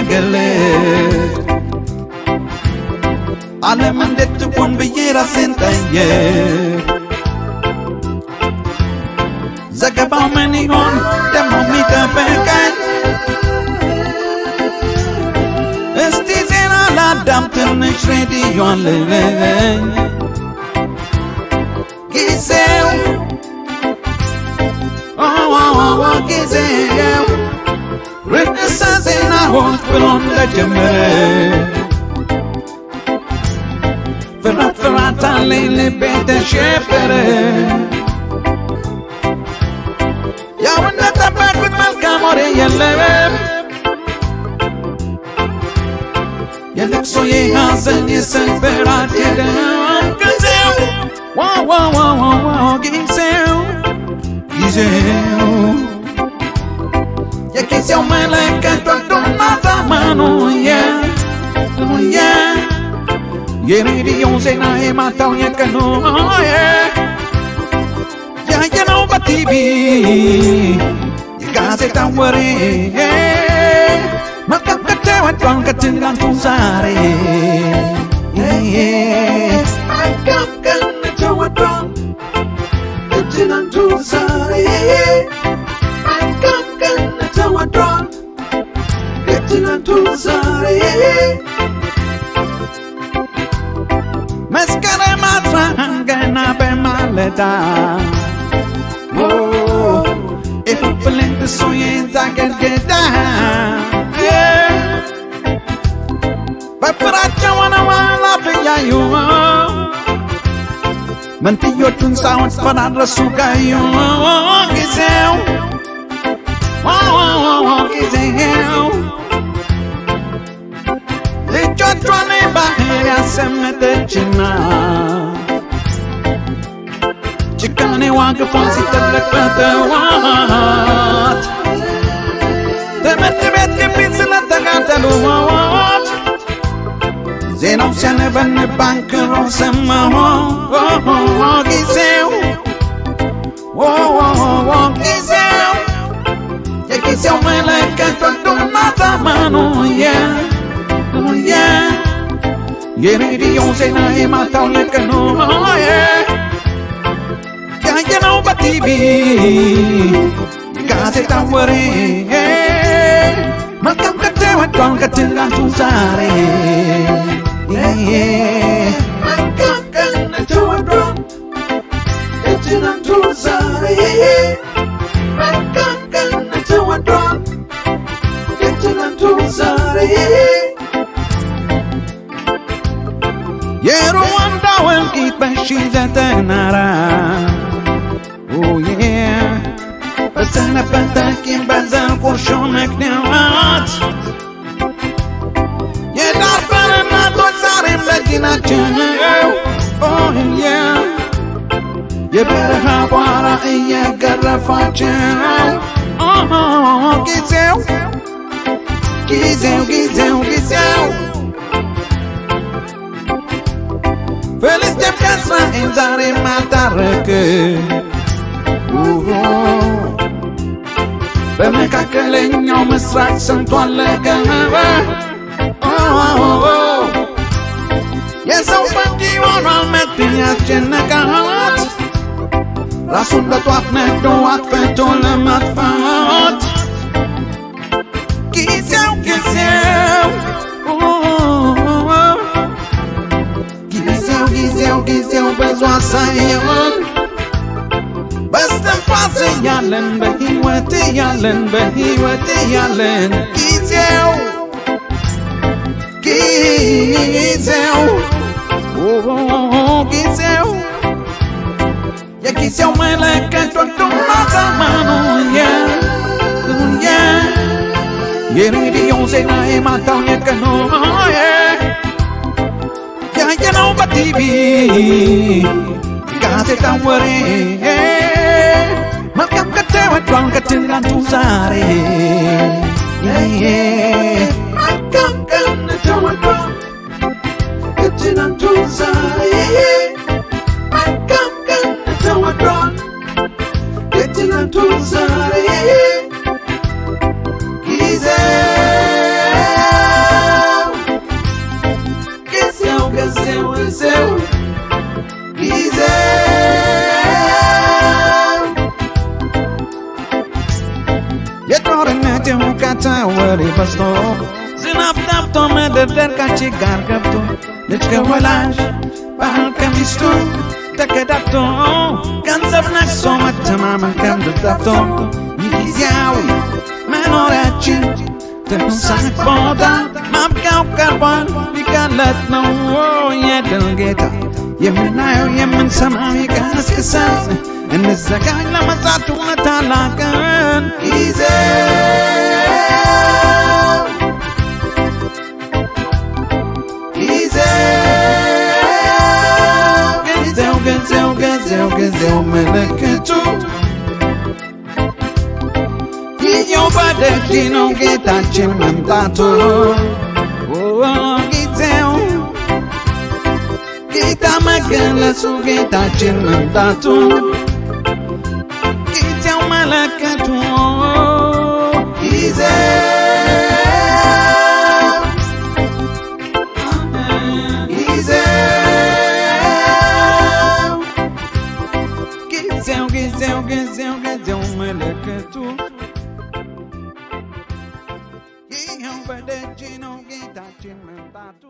ልናገርልህ ዓለም እንዴት ትሆን ብዬ ራሴን ጠየቅ ዘገባው ምን ይሆን ደሞ የሚጠብቀን እስቲ ዜና ላዳም ትንሽ ሬዲዮ አለኝ ጊዜው ጊዜው ርዕሰ ዜናዎች ብሎ እንደጀመረ ፍርሃት አለኝ ልቤ ተሸበረ ያው እንደጠበቅኩት መልካም ወሬ የለም የልቅሶ የሐዘን የስብራት የደም ጊዜው ጊዜው የጊዜው መለከት ወዶና ዘመኑ የሬዲዮ ዜና የማታው የቀኑ ያየነው በቲቪ የጋዜጣ ወሬ መልካም ከተወዷን ከትናንቱ ዛሬ መልካም ከተወዷን ከትናንቱ ዛሬ መልካም ከተወዷን ከትናንቱ ዛሬ መስከረም አስራ ገና በማለዳ ኤሮፕሌን ጥሶ የዛገር ገዳ በፍራቻ ሆነዋል አፍያዩ መንትዮቹን ሳውን ፈራረሱ ጋዩ ጊዜው ልጆቿን ባህር ያሰመጠችና ጭካኔዋ ግፏን ሲጠለቅ በጠዋት ትምህርት ቤት ግቢ ስለተቃጠሉት ዜናው ሲያነበንብ ባንክሮ ሰማሁ ጊዜው የጊዜው መለከት ወዶና ዘመኑ የሬዲዮ ዜና የማታው የቀኑ ያየነው በቲቪ የጋዜጣ ወሬ መልካም ከተወዷን ከትናንቱ ዛሬ መልካም ከተወዷን ከትናንቱ ዛሬ መልካም ከተወዷን ከትናንቱ ዛሬ የሩዋንዳ እልቂት በ1904 በሰነበተ ቂም በዘር ቁርሾ ምክንያት የዳርፈር እናቶች ዛሬም ለዚህ ናቸው የበረሃ አቧራ እየገረፋቸው ጊዜው ፍልስጤም ከእስራኤል ዛሬም አልታረቅ በመካከለኛው ምስራቅ ሰምቷል ለገበ የሰው ፈንጂ ሆኗል መድን ያስጨነቃት ራሱን በጧት ነዶ አጥፍቶ ለማጥፋት ጊዜው ብዙ አሳየን በስተንፋስ ያለን በሕይወት ያለን ጊዜው የጊዜው መለከት ወዶና ዘመኑ የሬዲዮ ዜና የማታው የቀኑ ያየነው በቲቪ ጋዜጣ ወሬ መልካም ከተወዷን ከትናንቱ ዛሬ መልካም ከተወዷን ከትናንቱ ዛሬ መልካም ከተወዷን ከትናንቱ ዛሬ ጊዜው ወሬ በዝቶ ዝናብ ጠፍቶ ምድር ደርቃ ችጋር ገብቶ ልጅ ከወላጅ ባህል ከሚስቱ ተከዳቶ ገንዘብ ነግሶ መተማመን ከምድር ጠፍቶ ይህ ጊዜያዊ መኖሪያችን ተንሳት ቦታ ማብቂያው ቀርቧል ሊጋለጥ ነው የድል ጌታ የምናየው የምንሰማው ይቀስቅሰን እንዘጋጅ ለመጻቱ ለታላቅን ጊዜው ምልክቱ ይኸው በደጅ ነው ጌታችን መምጣቱ ጊዜው ጌታ መገለጹ ጌታችን መምጣቱ ጊዜው መለከቱ ጊዜው መለከቱ ይኸው በደጅ ነው ጌታችን መምጣቱ